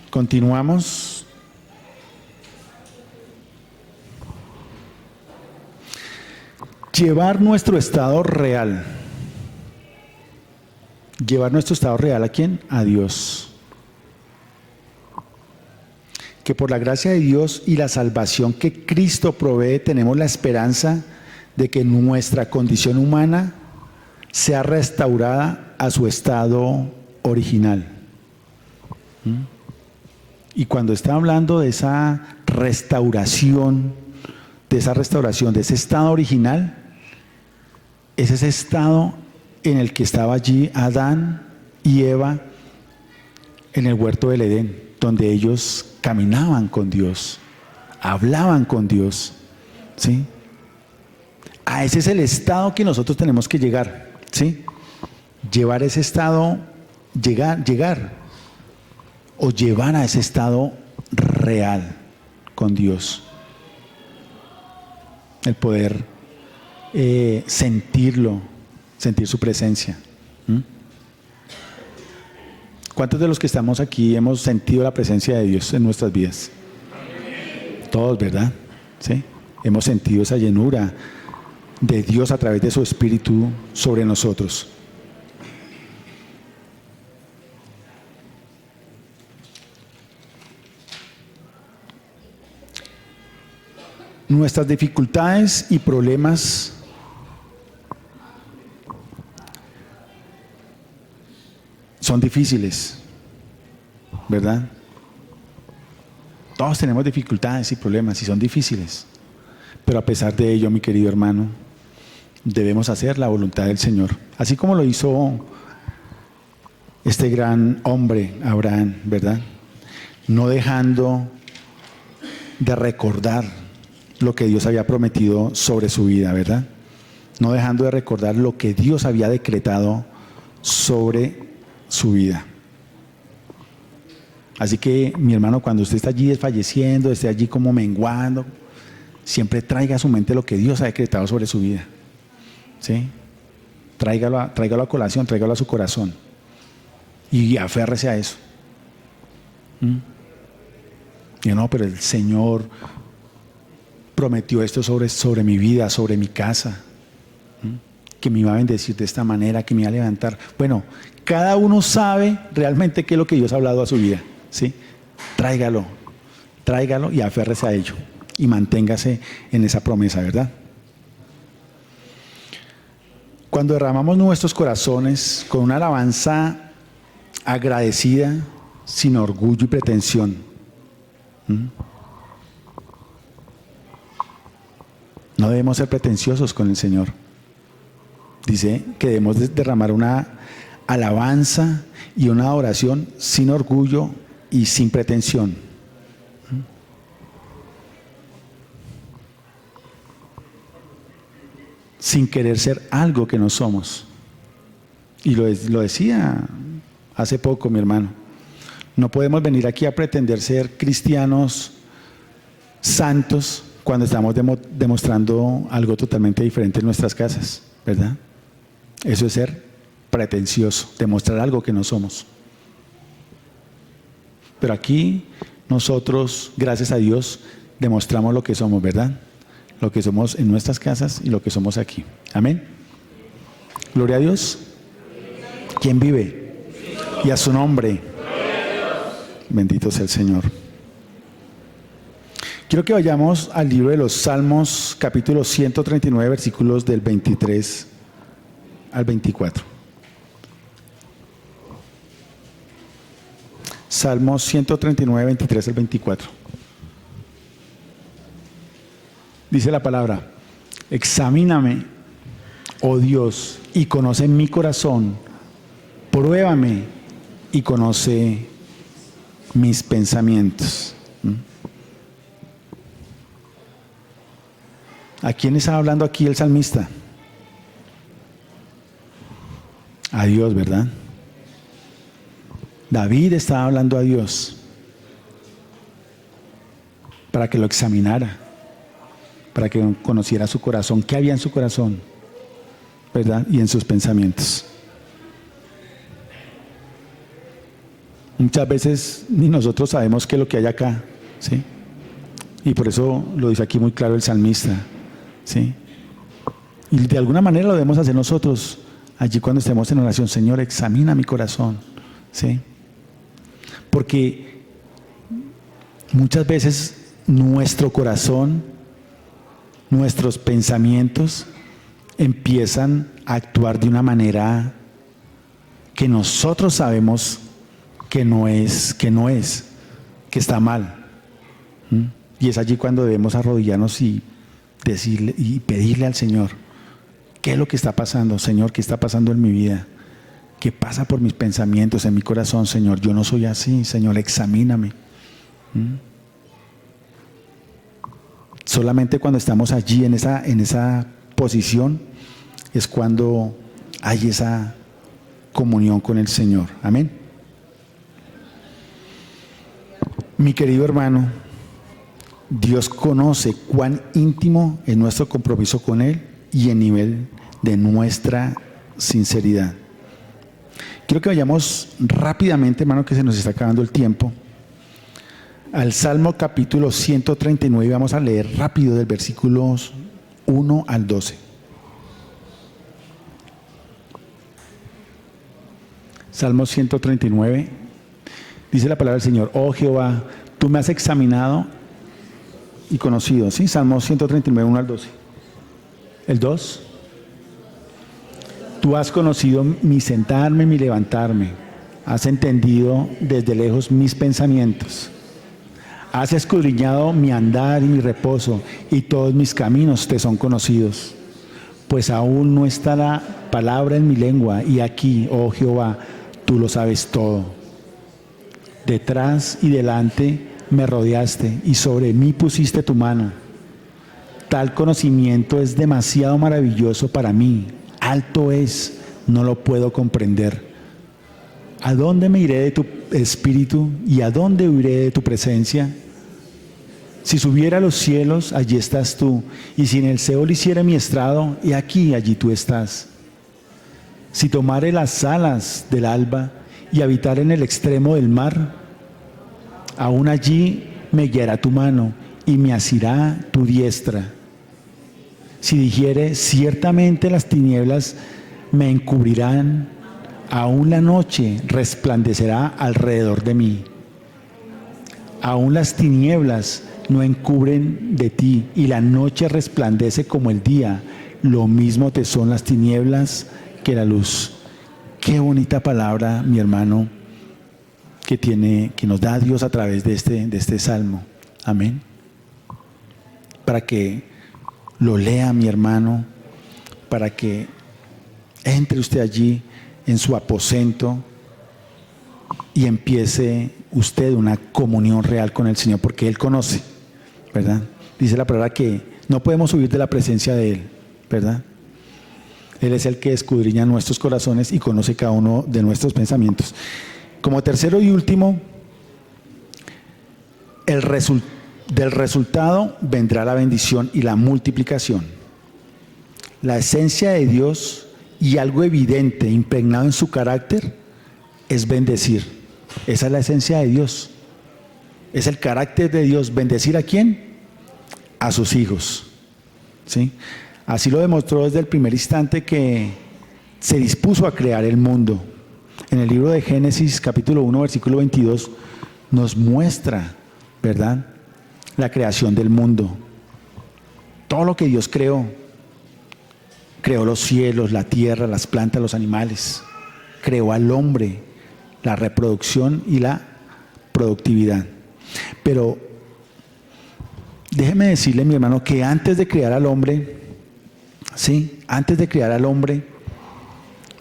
Continuamos. Llevar nuestro estado real. Llevar nuestro estado real, ¿a quién? A Dios. Que por la gracia de Dios y la salvación que Cristo provee, tenemos la esperanza de que nuestra condición humana sea restaurada a su estado original. Y cuando está hablando de esa restauración, de ese estado original, es ese estado en el que estaba allí Adán y Eva en el huerto del Edén, donde ellos caminaban con Dios, hablaban con Dios, ¿sí? A ese es el estado que nosotros tenemos que llegar, ¿sí? Llevar ese estado, llegar o llevar a ese estado real con Dios. El poder sentirlo, sentir su presencia. ¿Cuántos de los que estamos aquí hemos sentido la presencia de Dios en nuestras vidas? Todos, ¿verdad? ¿Sí? Hemos sentido esa llenura de Dios a través de su Espíritu sobre nosotros. Nuestras dificultades y problemas son difíciles, ¿verdad? Todos tenemos dificultades y problemas y son difíciles. Pero a pesar de ello, mi querido hermano, debemos hacer la voluntad del Señor. Así como lo hizo este gran hombre, Abraham, ¿verdad? No dejando de recordar lo que Dios había prometido sobre su vida, ¿verdad? No dejando de recordar lo que Dios había decretado sobre su vida. Así que, mi hermano, cuando usted está allí desfalleciendo, esté allí como menguando, siempre traiga a su mente lo que Dios ha decretado sobre su vida, ¿sí? Tráigalo a colación, tráigalo a su corazón y aférrese a eso. Y no, pero el Señor prometió esto sobre mi vida, sobre mi casa, que me iba a bendecir de esta manera, que me iba a levantar. Bueno, cada uno sabe realmente qué es lo que Dios ha hablado a su vida, ¿sí? Tráigalo y aférrese a ello y manténgase en esa promesa, ¿verdad? Cuando derramamos nuestros corazones con una alabanza agradecida, sin orgullo y pretensión, no debemos ser pretenciosos con el Señor. Dice que debemos derramar una alabanza y una adoración sin orgullo y sin pretensión. Sin querer ser algo que no somos. Y lo decía hace poco mi hermano. No podemos venir aquí a pretender ser cristianos santos cuando estamos demostrando algo totalmente diferente en nuestras casas, ¿verdad? Eso es ser pretencioso, demostrar algo que no somos. Pero aquí nosotros, gracias a Dios, demostramos lo que somos, ¿verdad? Lo que somos en nuestras casas y lo que somos aquí. Amén. Gloria a Dios. ¿Quién vive? Y a su nombre. Bendito sea el Señor. Quiero que vayamos al libro de los Salmos, capítulo 139, versículos del 23 al 24. Salmos 139, 23 al 24. Dice la palabra: examíname, oh Dios, y conoce mi corazón, pruébame y conoce mis pensamientos. ¿A quién está hablando aquí el salmista? a Dios, ¿verdad? David estaba hablando a Dios para que lo examinara, para que conociera su corazón, qué había en su corazón, ¿verdad? Y en sus pensamientos. Muchas veces ni nosotros sabemos qué es lo que hay acá, ¿sí? Y por eso lo dice aquí muy claro el salmista, ¿sí? Y de alguna manera lo debemos hacer nosotros, allí cuando estemos en oración. Señor, examina mi corazón, ¿sí? Porque muchas veces nuestro corazón, nuestros pensamientos empiezan a actuar de una manera que nosotros sabemos que no es, que está mal. Y es allí cuando debemos arrodillarnos y decirle y pedirle al Señor, ¿qué es lo que está pasando? Señor, ¿qué está pasando en mi vida? ¿Qué pasa por mis pensamientos, en mi corazón, Señor? Yo no soy así, Señor, examíname. Solamente cuando estamos allí en esa posición es cuando hay esa comunión con el Señor. Amén. Mi querido hermano, Dios conoce cuán íntimo es nuestro compromiso con Él y el nivel de nuestra sinceridad. Quiero que vayamos rápidamente, hermano, que se nos está acabando el tiempo, al Salmo capítulo 139 y vamos a leer rápido del versículos 1 al 12. Salmo 139, dice la palabra del Señor: oh Jehová, tú me has examinado y conocido. ¿Sí? Salmo 139, 1 al 12. El 2. Tú has conocido mi sentarme, mi levantarme. Has entendido desde lejos mis pensamientos. Has escudriñado mi andar y mi reposo, y todos mis caminos te son conocidos. Pues aún no está la palabra en mi lengua, y aquí, oh Jehová, tú lo sabes todo. Detrás y delante me rodeaste, y sobre mí pusiste tu mano. Tal conocimiento es demasiado maravilloso para mí. Alto es, no lo puedo comprender. ¿A dónde me iré de tu espíritu y a dónde huiré de tu presencia? Si subiera a los cielos, allí estás tú, y si en el Seol hiciera mi estrado, he aquí, allí tú estás. Si tomare las alas del alba y habitar en el extremo del mar, aún allí me guiará tu mano y me asirá tu diestra. Si dijere, ciertamente las tinieblas me encubrirán, aún la noche resplandecerá alrededor de mí. Aún las tinieblas no encubren de ti, y la noche resplandece como el día. Lo mismo te son las tinieblas que la luz. Qué bonita palabra, mi hermano, que nos da Dios a través de este salmo. Amén. Para que lo lea, mi hermano, para que entre usted allí en su aposento y empiece usted una comunión real con el Señor, porque Él conoce, ¿verdad? Dice la palabra que no podemos huir de la presencia de Él, ¿verdad? Él es el que escudriña nuestros corazones y conoce cada uno de nuestros pensamientos. Como tercero y último, del resultado vendrá la bendición y la multiplicación. La esencia de Dios y algo evidente, impregnado en su carácter, es bendecir. Esa es la esencia de Dios. Es el carácter de Dios. ¿Bendecir a quién? A sus hijos. ¿Sí? Así lo demostró desde el primer instante que se dispuso a crear el mundo. En el libro de Génesis, capítulo 1, versículo 22, nos muestra, ¿verdad?, la creación del mundo. Todo lo que Dios creó. Creó los cielos, la tierra, las plantas, los animales. Creó al hombre, la reproducción y la productividad. Pero déjeme decirle, mi hermano, que antes de crear al hombre, ¿sí? Antes de crear al hombre,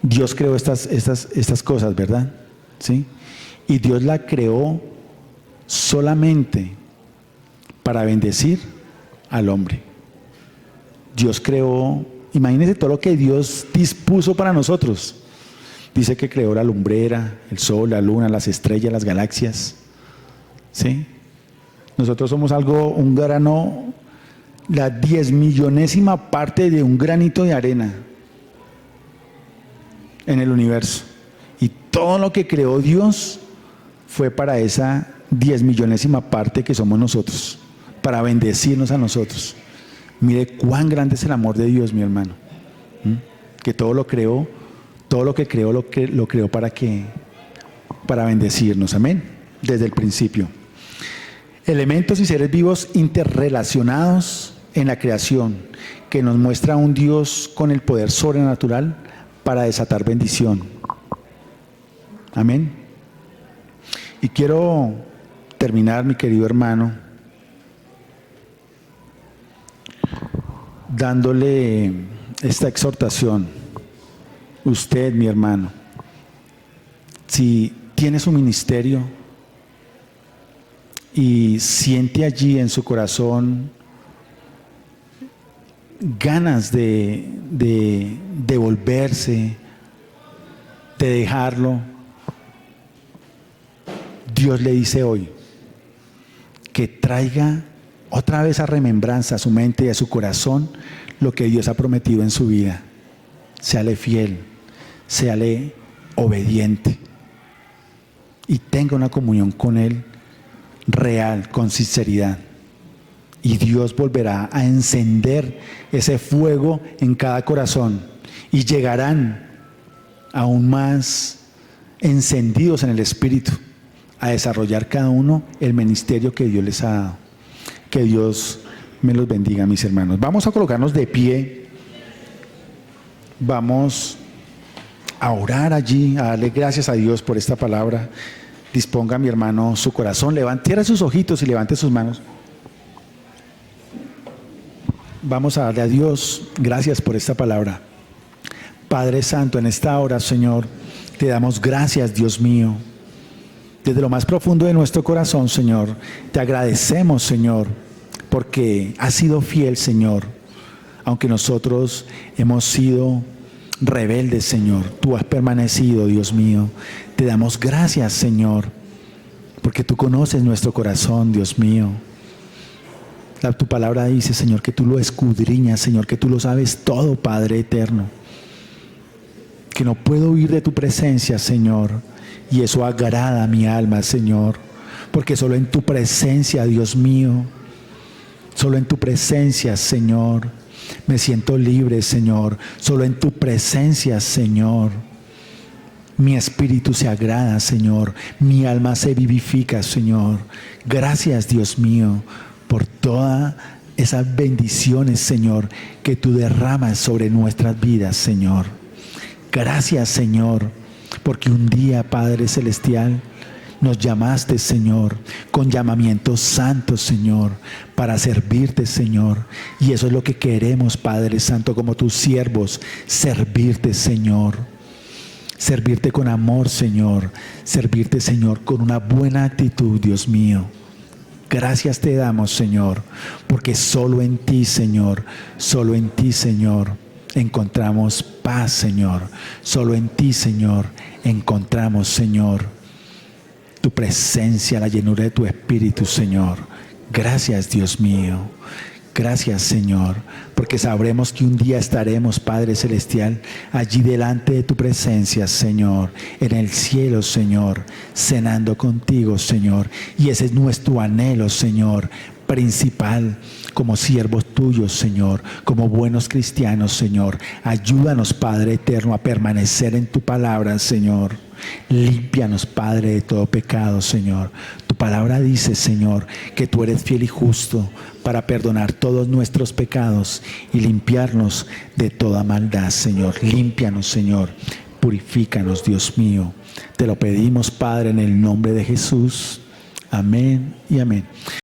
Dios creó estas cosas, ¿verdad? ¿Sí? Y Dios la creó solamente para bendecir al hombre. Dios creó, imagínense todo lo que Dios dispuso para nosotros. Dice que creó la lumbrera, el sol, la luna, las estrellas, las galaxias. ¿Sí? Nosotros somos un grano, la 10.000.000ésima parte de un granito de arena en el universo. Y todo lo que creó Dios fue para esa 10.000.000ésima parte que somos nosotros, para bendecirnos a nosotros. Mire cuán grande es el amor de Dios, mi hermano. Que todo lo creó, todo lo que creó, lo creó para bendecirnos. Amén. Desde el principio. Elementos y seres vivos interrelacionados en la creación, que nos muestra un Dios con el poder sobrenatural para desatar bendición. Amén. Y quiero terminar, mi querido hermano, dándole esta exhortación. Usted, mi hermano, si tiene su ministerio y siente allí en su corazón ganas de devolverse, de dejarlo, Dios le dice hoy que traiga otra vez a remembranza a su mente y a su corazón lo que Dios ha prometido en su vida. Séale fiel, séale obediente y tenga una comunión con Él real, con sinceridad. Y Dios volverá a encender ese fuego en cada corazón y llegarán aún más encendidos en el Espíritu a desarrollar cada uno el ministerio que Dios les ha dado. Que Dios me los bendiga, mis hermanos. Vamos a colocarnos de pie. Vamos a orar allí, a darle gracias a Dios por esta palabra. Disponga, mi hermano, su corazón. Cierre sus ojitos y levante sus manos. Vamos a darle a Dios gracias por esta palabra. Padre Santo, en esta hora, Señor, te damos gracias, Dios mío. Desde lo más profundo de nuestro corazón, Señor, te agradecemos, Señor, porque has sido fiel, Señor. Aunque nosotros hemos sido rebeldes, Señor, tú has permanecido, Dios mío. Te damos gracias, Señor, porque tú conoces nuestro corazón, Dios mío. Tu palabra dice, Señor, que tú lo escudriñas, Señor, que tú lo sabes todo, Padre eterno. Que no puedo huir de tu presencia, Señor, y eso agrada a mi alma, Señor, porque solo en tu presencia, Dios mío, solo en tu presencia, Señor, me siento libre, Señor. Solo en tu presencia, Señor, mi espíritu se agrada, Señor. Mi alma se vivifica, Señor. Gracias, Dios mío, por todas esas bendiciones, Señor, que tú derramas sobre nuestras vidas, Señor. Gracias, Señor, porque un día, Padre Celestial, nos llamaste, Señor, con llamamiento santo, Señor, para servirte, Señor. Y eso es lo que queremos, Padre Santo, como tus siervos, servirte, Señor. Servirte con amor, Señor. Servirte, Señor, con una buena actitud, Dios mío. Gracias te damos, Señor, porque solo en ti, Señor, encontramos paz, Señor. Solo en ti, Señor, encontramos, Señor, tu presencia, la llenura de tu Espíritu, Señor. Gracias, Dios mío. Gracias, Señor, porque sabremos que un día estaremos, Padre Celestial, allí delante de tu presencia, Señor, en el cielo, Señor, cenando contigo, Señor. Y ese es nuestro anhelo, Señor, principal, como siervos tuyos, Señor, como buenos cristianos, Señor. Ayúdanos, Padre eterno, a permanecer en tu palabra, Señor. Límpianos, Padre, de todo pecado, Señor. Tu palabra dice, Señor, que tú eres fiel y justo para perdonar todos nuestros pecados y limpiarnos de toda maldad, Señor. Límpianos, Señor. Purifícanos, Dios mío. Te lo pedimos, Padre, en el nombre de Jesús. Amén y amén.